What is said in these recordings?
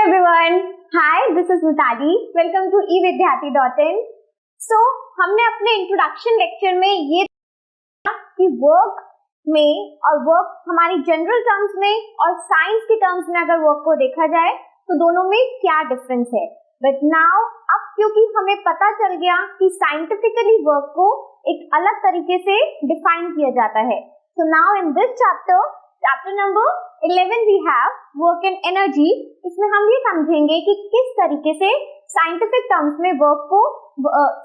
everyone. Hi, this is Mitali. Welcome to evidyarthi.in. So, हमने अपने introduction lecture में ये देखा कि वर्क में और वर्क हमारी जनरल टर्म्स में और साइंस के टर्म्स में अगर वर्क को देखा जाए तो दोनों में क्या डिफरेंस है. बट नाउ अब क्योंकि हमें पता चल गया कि साइंटिफिकली वर्क को एक अलग तरीके से डिफाइन किया जाता है. So now in this chapter number 11 we have work and energy. इसमें हम ये समझेंगे कि किस तरीके से साइंटिफिक टर्म्स में वर्क को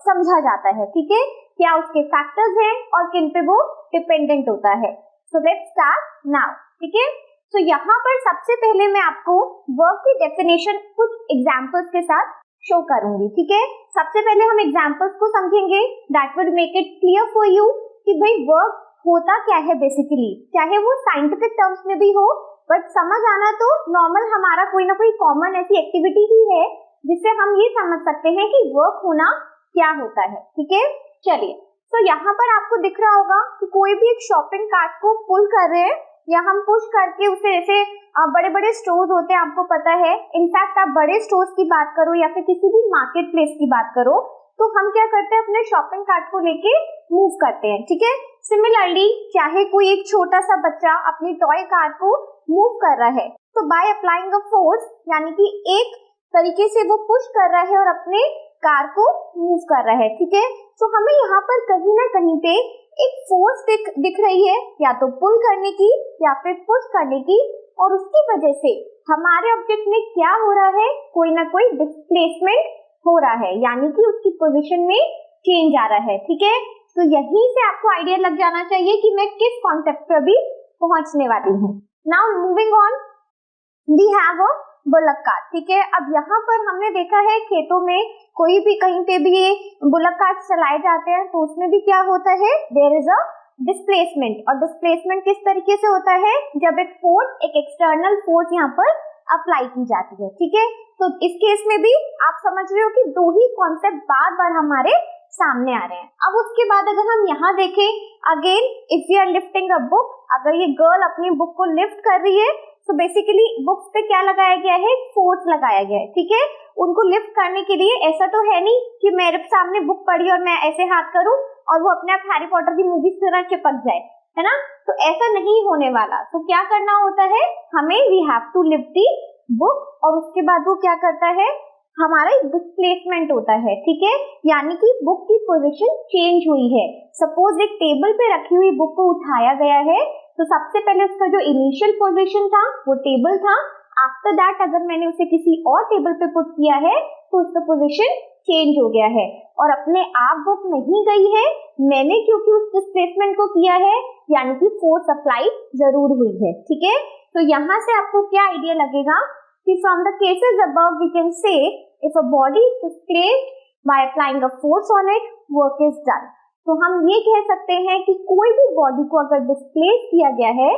समझा जाता है. ठीक है, क्या उसके फैक्टर्स हैं और किन पे वो डिपेंडेंट होता है. So let's start now. ठीक है, तो यहाँ पर सबसे पहले मैं आपको वर्क की डेफिनेशन कुछ एग्जांपल्स के साथ शो करूंगी. ठीक है, सबसे पहले हम एग्जांपल्स को समझेंगे. That will make it clear for you कि भाई वर्क होता क्या है बेसिकली, चाहे वो साइंटिफिक टर्म्स में भी हो. बट समझ आना तो नॉर्मल हमारा कोई ना कोई कॉमन ऐसी एक्टिविटी ही है जिससे हम ये समझ सकते हैं कि वर्क होना क्या होता है. ठीक है, चलिए. तो यहाँ पर आपको दिख रहा होगा कि कोई भी एक शॉपिंग कार्ट को पुल कर रहे हैं या हम पुश करके उसे, ऐसे बड़े बड़े स्टोर्स होते हैं, आपको पता है. इनफैक्ट आप बड़े स्टोर्स की बात करो या फिर किसी भी मार्केट प्लेस की बात करो तो हम क्या करते हैं, अपने शॉपिंग कार्ट को लेके मूव करते हैं. ठीक है, सिमिलरली चाहे कोई एक छोटा सा बच्चा अपनी टॉय कार को मूव कर रहा है तो बाय अप्लाइंग अ फोर्स, यानी कि एक तरीके से वो पुश कर रहा है और अपने कार को मूव कर रहा है. ठीक है, तो हमें यहाँ पर कहीं ना कहीं पे एक फोर्स दिख रही है, या तो पुल करने की या फिर पुश करने की, और उसकी वजह से हमारे ऑब्जेक्ट में क्या हो रहा है, कोई ना कोई डिस्प्लेसमेंट हो रहा है, यानी कि उसकी पोजीशन में चेंज आ रहा है. ठीक है, तो यहीं से आपको आइडिया लग जाना चाहिए कि मैं किस कॉन्सेप्ट पर भी पहुंचने वाली हूँ. Now moving on, we have a bullock cart. ठीक है, अब यहाँ पर हमने देखा है खेतों में कोई भी कहीं पे भी ये बुलक कार्ट चलाए जाते हैं तो उसमें भी क्या होता है, देयर इज अ डिस्प्लेसमेंट. और डिस्प्लेसमेंट किस तरीके से होता है, जब एक फोर्स, एक एक्सटर्नल फोर्स यहाँ पर अप्लाई की जाती है. ठीक है, तो इस केस में भी आप समझ रहे हो कि दो ही कॉन्सेप्ट बार बार हमारे सामने आ रहे हैं. अब उसके बाद अगर हम यहाँ देखें, again if we are lifting a book, अगर ये गर्ल अपनी बुक को लिफ्ट कर रही है तो बेसिकली बुक्स पे क्या लगाया गया है, फोर्स लगाया गया है. ठीक है, उनको लिफ्ट करने के लिए. ऐसा तो है नहीं कि मेरे सामने बुक पड़ी और मैं ऐसे हाथ करूं और वो अपने आप हैरी पॉटर की मूवी की तरह चिपक जाए, है ना. तो ऐसा नहीं होने वाला. तो क्या करना होता है, हमें we have to lift the book, और उसके बाद वो क्या करता है, हमारा डिस्प्लेसमेंट होता है. ठीक है, यानी कि बुक की पोजीशन चेंज हुई है. सपोज एक टेबल पे रखी हुई बुक को उठाया गया है तो सबसे पहले उसका जो इनिशियल पोजीशन था वो टेबल था. आफ्टर दैट अगर मैंने उसे किसी और टेबल पे पुट किया है तो उसका पोजीशन चेंज हो गया है और अपने आप बुक नहीं गई है, मैंने क्योंकि उस डिस्प्लेसमेंट को किया है, यानी कि फोर्स अप्लाई जरूर हुई है. ठीक है, तो यहाँ से आपको क्या आइडिया लगेगा कि from the cases above we can say if a body is displaced by applying a force on it, work is done. तो हम ये कह सकते हैं कि कोई भी बॉडी को अगर डिस्प्लेस किया गया है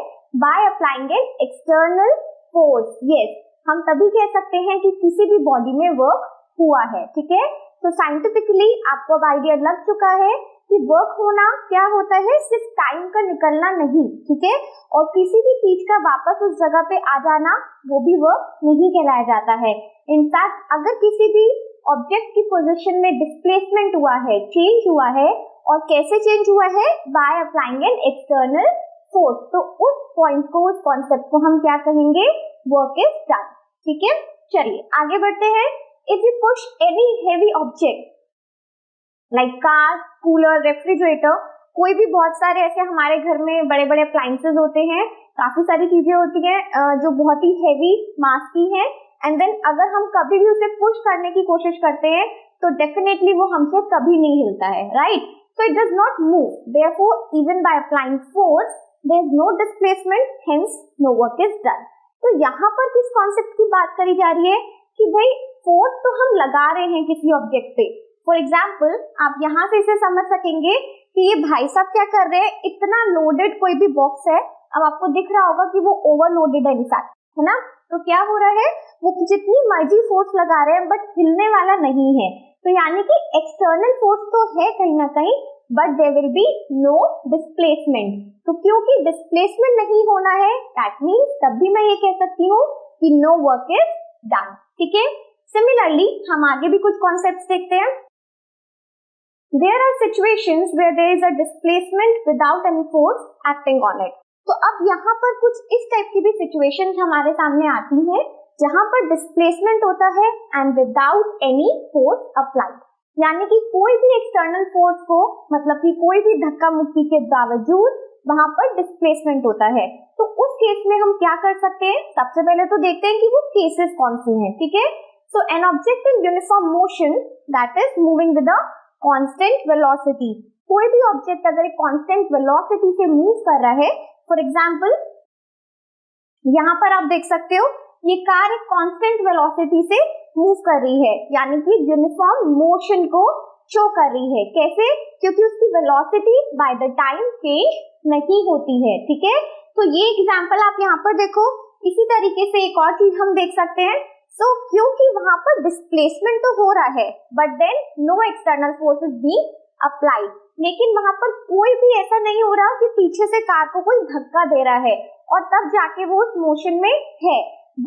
by applying an external force, yes, हम तभी कह सकते हैं कि किसी भी बॉडी में वर्क हुआ है. ठीक है, तो साइंटिफिकली आपको अब आइडिया लग चुका है कि वर्क होना क्या होता है, सिर्फ टाइम का निकलना नहीं. ठीक है, और किसी भी चीज का वापस उस जगह पे आ जाना वो भी वर्क नहीं कहलाया जाता है. इनफैक्ट अगर किसी भी ऑब्जेक्ट की पोजीशन में डिस्प्लेसमेंट हुआ है, चेंज हुआ है, और कैसे चेंज हुआ है, by applying an external force, तो उस पॉइंट को, उस कॉन्सेप्ट को हम क्या कहेंगे, वर्क इज डन. ठीक है, चलिए आगे बढ़ते हैं. If you push any heavy object like car, cooler, refrigerator, कोई भी बहुत सारे ऐसे हमारे घर में बड़े बड़े अप्लायंसेस होते हैं, काफी सारी चीजें होती हैं जो बहुत ही हेवी मास की हैं, एंड देन अगर हम कभी भी उसे पुश करने की कोशिश करते हैं तो डेफिनेटली वो हमसे कभी नहीं हिलता है, right. So it does not move, therefore even by applying force there is no displacement, hence no work is done. तो यहाँ पर किस कॉन्सेप्ट की बात करी जा रही है कि भाई फोर्स तो हम लगा रहे हैं किसी ऑब्जेक्ट पे. फॉर एग्जाम्पल आप यहाँ से इसे समझ सकेंगे कि ये भाई साहब क्या कर रहे हैं, इतना लोडेड कोई भी बॉक्स है, अब आपको दिख रहा होगा कि वो ओवरलोडेड है इनफैक्ट, है ना. तो क्या हो रहा है, वो जितनी मर्जी फोर्स लगा रहे हैं बट हिलने वाला नहीं है. तो यानी कि एक्सटर्नल फोर्स तो है कहीं ना कहीं, but there will be no displacement. तो क्योंकि डिस्प्लेसमेंट नहीं होना है, दैट मीन्स तब भी मैं ये कह सकती हूँ कि नो वर्क इज डन. ठीक है। सिमिलरली हम आगे भी कुछ कॉन्सेप्ट्स देखते हैं। There are situations where there is a displacement without any force acting on it. तो अब यहाँ पर कुछ इस टाइप की भी सिचुएशंस हमारे सामने आती हैं जहाँ पर डिस्प्लेसमेंट होता है and without any force applied, यानी कि कोई भी एक्सटर्नल फोर्स को, मतलब कि कोई भी धक्का मुक्की के बावजूद वहां पर डिस्प्लेसमेंट होता है। तो उस केस में हम क्या कर सकते हैं? सबसे पहले तो देखते हैं कि वो केसेस कौन सी हैं, ठीक है। So an object in uniform motion that is moving with a constant velocity, कोई भी ऑब्जेक्ट अगर एक कांस्टेंट वेलोसिटी से मूव कर रहा है, फॉर एग्जांपल यहाँ पर आप देख सकते हो ये कार एक कांस्टेंट वेलोसिटी से मूव कर रही है, यानी कि यूनिफॉर्म मोशन को शो कर रही है। कैसे? क्योंकि उसकी velocity by the time change नहीं होती है, ठीक है। तो ये एग्जांपल आप यहाँ पर देखो। इसी तरीके से एक और चीज हम देख सकते हैं। सो क्योंकि वहां पर डिस्प्लेसमेंट तो हो रहा है but then no external force is being applied, लेकिन वहां पर कोई भी ऐसा नहीं हो रहा कि पीछे से कार को कोई धक्का दे रहा है और तब जाके वो उस मोशन में है,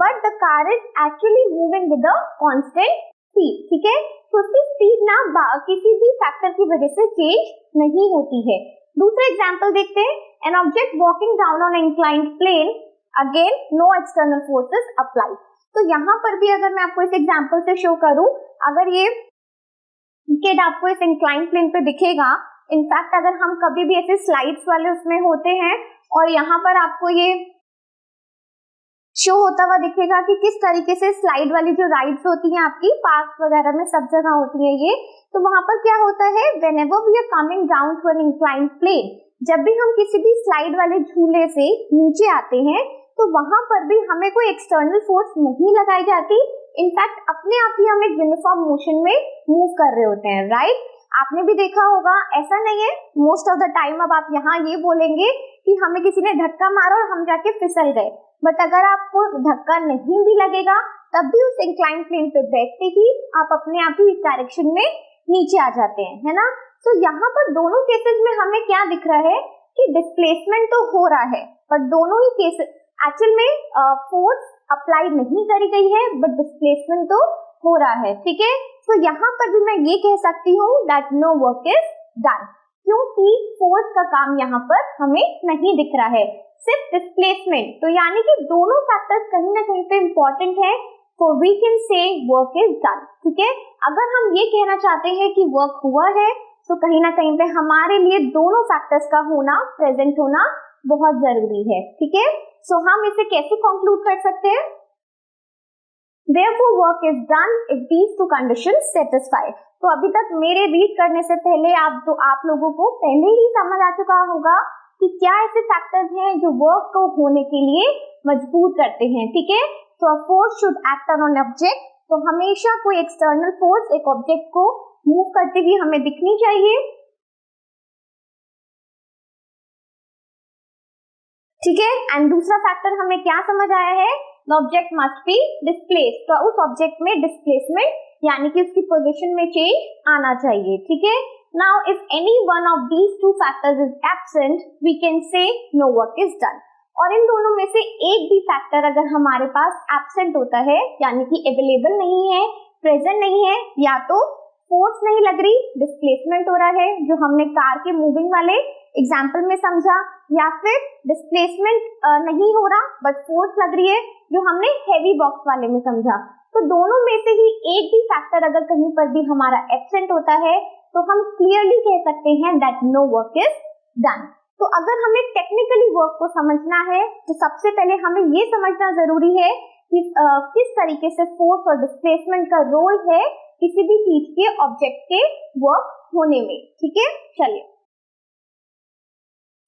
but the car is actually moving with a constant speed, ठीक है। तो उसकी स्पीड ना किसी भी फैक्टर की वजह से चेंज नहीं होती है। दूसरा एग्जांपल देखते हैं। An object walking down on inclined plane, again no external forces applied. तो यहाँ पर भी अगर मैं आपको इस एग्जांपल से शो करूं, अगर ये किड आपको इस इंक्लाइंड प्लेन पे दिखेगा, इनफैक्ट अगर हम कभी भी ऐसे स्लाइड्स वाले उसमें होते हैं और यहाँ पर आपको ये शो होता हुआ दिखेगा कि किस तरीके से स्लाइड वाली जो राइड्स होती हैं आपकी पार्क वगैरह में सब जगह होती है ये, तो वहां पर क्या होता है, whenever we are coming down to an inclined plane, जब भी हम किसी भी स्लाइड वाले झूले से नीचे आते हैं तो वहां पर भी हमें कोई एक्सटर्नल फोर्स नहीं लगाई जाती। इनफैक्ट अपने आप ही हम एक यूनिफॉर्म मोशन में मूव कर रहे होते हैं, राइट। आपने भी देखा होगा, ऐसा नहीं है मोस्ट ऑफ द टाइम अब आप यहाँ ये बोलेंगे कि हमें किसी ने धक्का मारा और हम जाके फिसल गए, बट अगर आपको धक्का नहीं भी लगेगा तब भी उस इंक्लाइन प्लेन पे बैठते ही आप अपने आप ही इस डायरेक्शन में नीचे आ जाते हैं, है ना। तो यहाँ पर दोनों केसेस में हमें क्या दिख रहा है कि डिस्प्लेसमेंट तो हो रहा है बट दोनों ही केसेस एक्चुअल में फोर्स अप्लाई नहीं करी गई है बट डिस्प्लेसमेंट तो हो रहा है, ठीक है। तो यहाँ पर भी मैं ये कह सकती हूँ that no work is done, क्योंकि फोर्स का काम यहाँ पर हमें नहीं दिख रहा है, सिर्फ डिस्प्लेसमेंट। तो यानी कि दोनों फैक्टर्स कहीं ना कहीं पे इम्पोर्टेंट है, so we can say work is done, ठीक है। अगर हम ये कहना चाहते हैं कि वर्क हुआ है तो कहीं ना कहीं पे हमारे लिए दोनों फैक्टर्स का होना, प्रेजेंट होना बहुत जरूरी है, ठीक है। सो हम इसे कैसे कंक्लूड कर सकते हैं? Therefore work is done if these two conditions satisfy। तो अभी तक मेरे रीड करने से पहले आप लोगों को पहले ही समझ आ चुका होगा कि क्या ऐसे फैक्टर्स हैं जो वर्क को होने के लिए मजबूर करते हैं, ठीक है। तो a force should act on an object, तो हमेशा कोई एक्सटर्नल फोर्स एक ऑब्जेक्ट को मूव करती हुई हमें दिखनी चाहिए, ठीक है। एंड दूसरा फैक्टर हमें क्या समझ आया है, the object must be displace, तो उस ऑब्जेक्ट में डिस्प्लेसमेंट यानी कि उसकी पोजीशन में चेंज आना चाहिए, ठीक है। Now if any one of these two factors is absent we can say no work is done. और इन दोनों में से एक भी फैक्टर अगर हमारे पास एब्सेंट होता है यानी कि अवेलेबल नहीं है, प्रेजेंट नहीं है, या तो फोर्स नहीं लग रही, डिस्प्लेसमेंट हो रहा है जो हमने कार के मूविंग वाले एग्जाम्पल में समझा, या फिर डिस्प्लेसमेंट नहीं हो रहा बट फोर्स लग रही है जो हमने हेवी बॉक्स वाले में समझा, तो दोनों में से ही एक भी फैक्टर अगर कहीं पर भी हमारा एब्सेंट होता है तो हम क्लियरली कह सकते हैं that no work is done. तो अगर हमें टेक्निकली वर्क को समझना है तो सबसे पहले हमें ये समझना जरूरी है कि किस तरीके से फोर्स और डिस्प्लेसमेंट का रोल है किसी भी चीज के ऑब्जेक्ट के वर्क होने में, ठीक है। चलिए,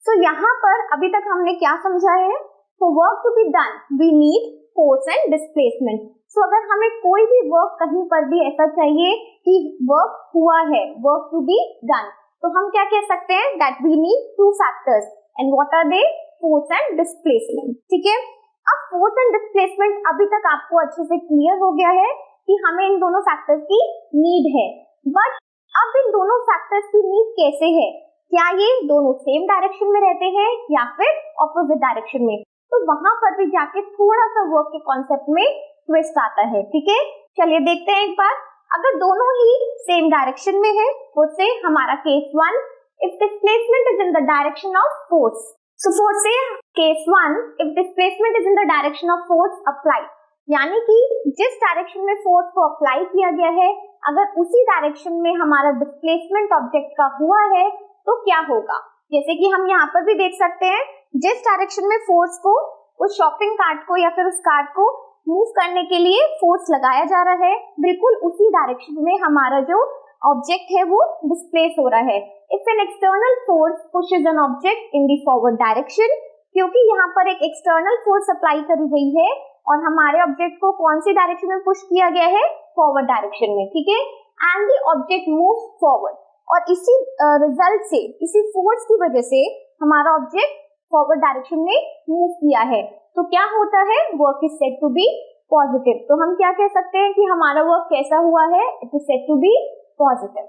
तो यहाँ पर अभी तक हमने क्या समझा है, for work to be done we need force and displacement. So अगर हमें कोई भी वर्क कहीं पर भी ऐसा चाहिए कि वर्क हुआ है, वर्क टू बी डन, तो हम क्या कह सकते हैं that we need two factors and what are they, force and displacement, ठीक है। अब फोर्स एंड डिस्प्लेसमेंट अभी तक आपको अच्छे से क्लियर हो गया है कि हमें इन दोनों फैक्टर्स की नीड है, बट अब इन दोनों फैक्टर्स की नीड कैसे है, क्या ये दोनों सेम डायरेक्शन में रहते हैं या फिर ऑपोजिट डायरेक्शन में, तो वहां पर भी जाके थोड़ा सा वर्क के कॉन्सेप्ट में ट्विस्ट आता है, ठीक है। चलिए देखते हैं एक बार, अगर दोनों ही सेम डायरेक्शन में है वो से हमारा case 1, if displacement is in the direction of force, so for say case 1 if displacement is in the direction of force apply, यानी कि जिस डायरेक्शन में फोर्स को अप्लाई किया गया है अगर उसी डायरेक्शन में हमारा डिस्प्लेसमेंट ऑब्जेक्ट का हुआ है तो क्या होगा। जैसे कि हम यहाँ पर भी देख सकते हैं, जिस डायरेक्शन में फोर्स को उस शॉपिंग कार्ट को या फिर उस कार्ट को मूव करने के लिए फोर्स लगाया जा रहा है, बिल्कुल उसी डायरेक्शन में हमारा जो ऑब्जेक्ट है वो डिस्प्लेस हो रहा है। If an external force pushes N object in the forward direction, क्योंकि यहाँ पर एक एक्सटर्नल फोर्स अप्लाई करी गई है और हमारे ऑब्जेक्ट को कौन सी डायरेक्शन में पुश किया गया है, फॉरवर्ड डायरेक्शन में, ठीक है। And the object move forward, और इसी रिजल्ट से, इसी फोर्स की वजह से हमारा ऑब्जेक्ट फॉरवर्ड डायरेक्शन में मूव किया है, तो क्या होता है, work is said to be positive. तो हम क्या कह सकते हैं कि हमारा वर्क कैसा हुआ है, it is said to be positive.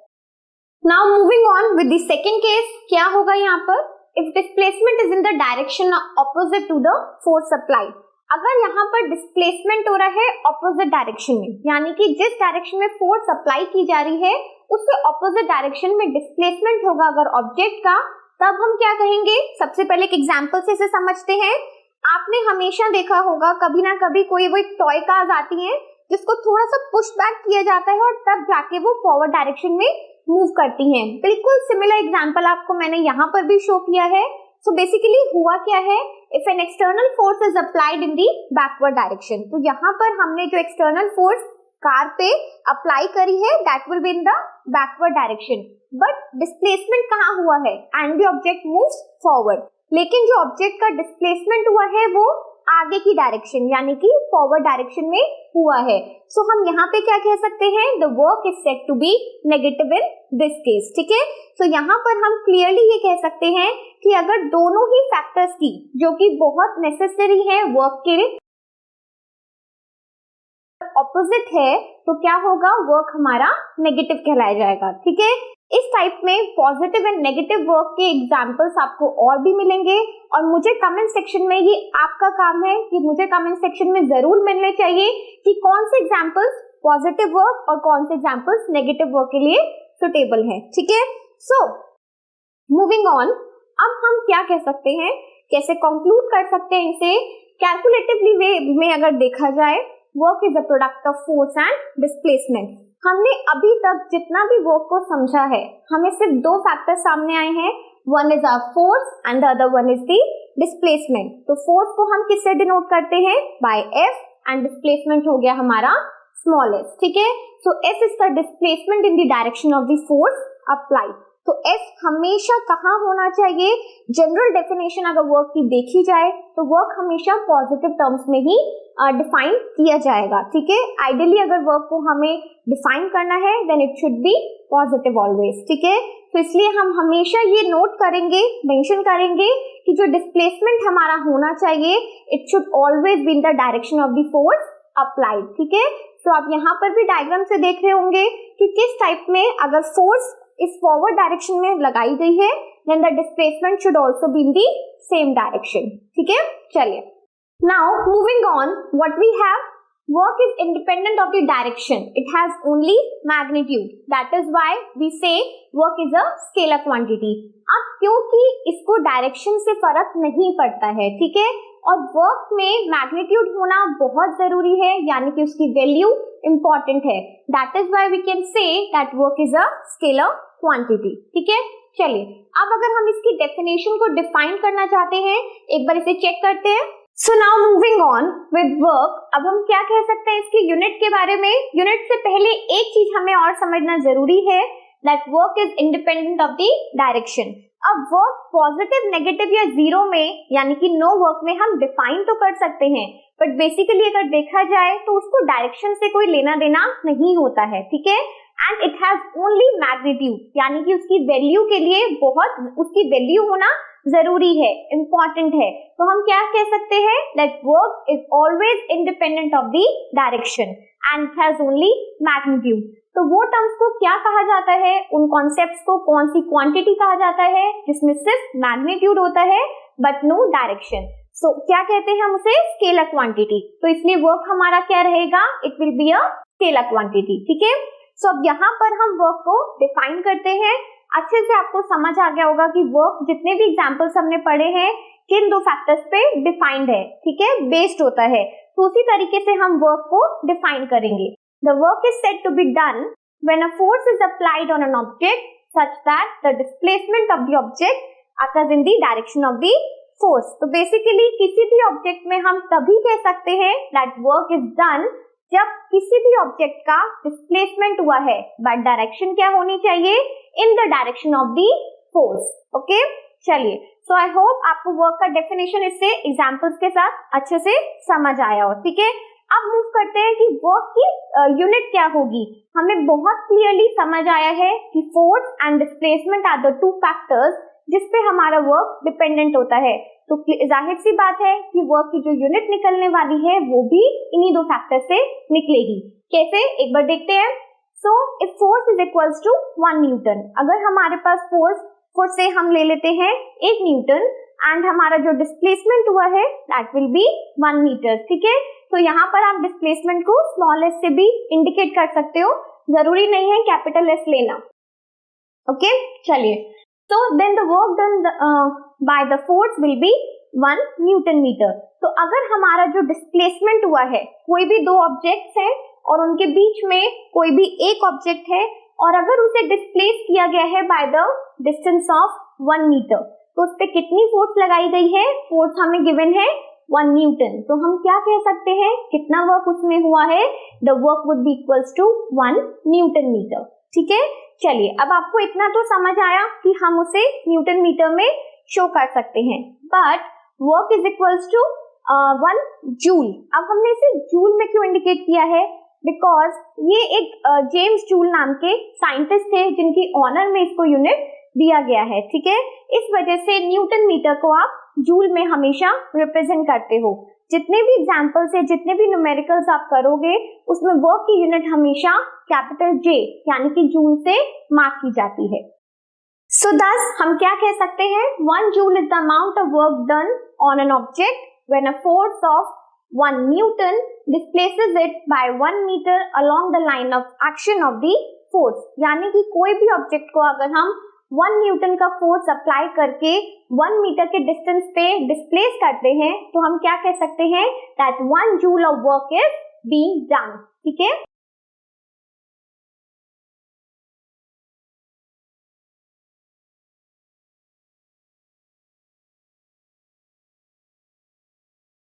Now moving on with the second case, क्या होगा यहाँ पर, if displacement is in the direction opposite to the force apply, अगर यहाँ पर डिस्प्लेसमेंट हो रहा है ऑपोजिट डायरेक्शन में, यानी कि जिस डायरेक्शन में फोर्स अप्लाई की जा रही है उससे ऑपोजिट डायरेक्शन में डिस्प्लेसमेंट होगा अगर ऑब्जेक्ट का, तब हम क्या कहेंगे। सबसे पहले एक एग्जांपल से इसे समझते हैं। आपने हमेशा देखा होगा कभी ना कभी कोई वो एक टॉय कार्स आती हैं जिसको थोड़ा सा पुश बैक किया जाता है और तब जाके वो फॉरवर्ड डायरेक्शन में मूव करती हैं। बिल्कुल सिमिलर एग्जांपल आपको मैंने यहाँ पर भी शो किया है। सो बेसिकली हुआ क्या है, if an external force is applied in the backward direction, तो यहाँ पर हमने जो एक्सटर्नल फोर्स कार पे अप्लाई करी है that will be in the backward direction, but displacement कहाँ हुआ है, and the object moves forward, लेकिन जो ऑब्जेक्ट का डिस्प्लेसमेंट हुआ है वो आगे की डायरेक्शन यानी कि फॉरवर्ड डायरेक्शन में हुआ है। सो हम यहाँ पे क्या कह सकते हैं, the work is said to be negative in this case, ठीक है। सो यहाँ पर हम क्लियरली ये कह सकते हैं कि अगर दोनों ही फैक्टर्स की, जो कि बहुत नेसेसरी है वर्क के लिए, ऑपोजिट है तो क्या होगा, वर्क हमारा नेगेटिव कहलाया जाएगा, ठीक है। इस टाइप में पॉजिटिव एंड नेगेटिव वर्क के एग्जांपल्स आपको और भी मिलेंगे और मुझे कमेंट सेक्शन में, ये आपका काम है कि मुझे कमेंट सेक्शन में जरूर मिलने चाहिए कि कौन से एग्जांपल्स पॉजिटिव वर्क और कौन से एग्जांपल्स नेगेटिव वर्क के लिए सुटेबल हैं, ठीक है। सो मूविंग ऑन, अब हम क्या कह सकते हैं, कैसे कंक्लूड कर सकते हैं इसे कैलकुलेटिवली वे में अगर देखा जाए, work is a product of force and displacement. हमने अभी तक जितना भी वर्क को समझा है, हमें सिर्फ दो फैक्टर सामने आए हैं, one is our force and the other one is the displacement. तो फोर्स को हम किससे डिनोट करते हैं, बाय एफ, एंड डिस्प्लेसमेंट हो गया हमारा स्मॉल एस, ठीक है। So s is the displacement in the direction of the force applied. तो एस हमेशा कहाँ होना चाहिए, जनरल डेफिनेशन अगर वर्क की देखी जाए तो वर्क हमेशा पॉजिटिव टर्म्स में ही डिफाइन किया जाएगा, ठीक है। आइडियली अगर वर्क को हमें डिफाइन करना है then it should be positive always, ठीक है। तो इसलिए हम हमेशा ये नोट करेंगे, मेंशन करेंगे कि जो डिस्प्लेसमेंट हमारा होना चाहिए it should always be in the direction of the force applied, ठीक है। तो आप यहाँ पर भी डायग्राम से देख रहे होंगे कि किस टाइप में अगर फोर्स इस फॉरवर्ड डायरेक्शन में लगाई गई है then the displacement should also be in the same direction, ठीक है। चलिए now moving on, what we have, work is independent of the direction, it has only magnitude, that is why we say work is a scalar quantity. अब क्योंकि इसको direction से फर्क नहीं पड़ता है, ठीक है, और वर्क में मैग्नीट्यूड होना बहुत जरूरी है, यानी कि उसकी वैल्यू इंपॉर्टेंट है, that is why we can say that work is a scalar quantity, ठीक है। चलिए अब अगर हम इसकी डेफिनेशन को डिफाइन करना चाहते हैं, एक बार इसे चेक करते हैं। So now moving on with work, अब हम क्या कह सकते हैं इसकी यूनिट के बारे में। यूनिट से पहले एक चीज हमें और समझना जरूरी है, that work is independent of the direction. अब वर्क पॉजिटिव, नेगेटिव या जीरो में, यानी कि नो वर्क में हम डिफाइन तो कर सकते हैं, बट बेसिकली अगर देखा जाए तो उसको डायरेक्शन से कोई लेना देना नहीं होता है, ठीक है। And it has only magnitude, यानी कि उसकी वैल्यू के लिए बहुत उसकी वैल्यू होना जरूरी है, इंपॉर्टेंट है। तो हम क्या कह सकते हैं, that work is always independent of the direction and has only magnitude. तो वो टर्म्स को क्या कहा जाता है, उन कॉन्सेप्ट्स को कौन सी क्वांटिटी कहा जाता है जिसमें सिर्फ मैग्नीट्यूड होता है बट नो डायरेक्शन। सो क्या कहते हैं हम उसे, स्केलर क्वांटिटी। तो इसलिए वर्क हमारा क्या रहेगा, it will be a scalar quantity. ठीक है, सो अब यहाँ पर हम वर्क को डिफाइन करते हैं। अच्छे से आपको समझ आ गया होगा कि वर्क जितने भी एग्जांपल्स हमने पढ़े हैं किन दो फैक्टर्स पे डिफाइंड है, ठीक है, बेस्ड होता है। तो उसी तरीके से हम वर्क को डिफाइन करेंगे। The work is said to be done when a force is applied on an object such that the displacement of the object occurs in the direction of the force. तो basically किसी भी object में हम तभी कह सकते हैं that work is done जब किसी भी ऑब्जेक्ट का डिस्प्लेसमेंट हुआ है, बट डायरेक्शन क्या होनी चाहिए, इन the direction of the force. Okay, चलिए, सो आई होप आपको वर्क का डेफिनेशन इससे एग्जांपल्स के साथ अच्छे से समझ आया हो। ठीक है, अब मूव करते हैं कि वर्क की यूनिट क्या होगी। हमें बहुत क्लियरली समझ आया है कि force and displacement are the two factors जिसपे हमारा वर्क डिपेंडेंट होता है। तो जाहिर सी बात है कि वर्क की जो यूनिट निकलने वाली है वो भी इन्हीं दो फैक्टर से निकलेगी। कैसे, एक बार देखते हैं। So if force is equals to 1 newton, अगर हमारे पास फोर्स से हम ले लेते हैं 1 न्यूटन एंड हमारा जो डिस्प्लेसमेंट हुआ है दैट विल बी 1 मीटर। ठीक है, तो यहाँ पर आप डिस्प्लेसमेंट को स्मॉल एस से भी इंडिकेट कर सकते हो, जरूरी नहीं है कैपिटल एस लेना। ओके, चलिए, so then the work done by the force will be 1 newton metre. तो अगर हमारा जो डिस्प्लेसमेंट हुआ है, कोई भी दो ऑब्जेक्ट्स हैं और उनके बीच में कोई भी एक ऑब्जेक्ट है और अगर उसे डिस्प्लेस किया गया है by the distance of 1 metre, तो उस पर कितनी फोर्स लगाई गई है, फोर्स हमें गिवन है 1 न्यूटन। तो हम क्या कह सकते हैं, कितना वर्क उसमें हुआ है, the work would be equals to 1 newton metre. ठीक है, चलिए, अब आपको इतना तो समझ आया कि हम उसे न्यूटन मीटर में शो कर सकते हैं। But work is equals to 1 joule. अब हमने इसे जूल में क्यों इंडिकेट किया है, बिकॉज ये एक जेम्स जूल नाम के साइंटिस्ट थे जिनकी ऑनर में इसको यूनिट दिया गया है। ठीक है, इस वजह से न्यूटन मीटर को आप जूल में हमेशा रिप्रेजेंट करते हो। जितने भी एग्जाम्पल्स है, जितने भी न्यूमेरिकल्स आप करोगे उसमें वर्क की यूनिट हमेशा कैपिटल जे यानी कि जूल से मार्क की जाती है। सो thus हम क्या कह सकते हैं, 1 joule is the amount of work done on an object when a force of 1 newton displaces it by 1 metre along the line of action of the force. यानी कि कोई भी ऑब्जेक्ट को अगर हम 1 न्यूटन का फोर्स अप्लाई करके 1 metre के डिस्टेंस पे डिस्प्लेस करते हैं तो हम क्या कह सकते हैं, that 1 joule of work is being done. ठीक है,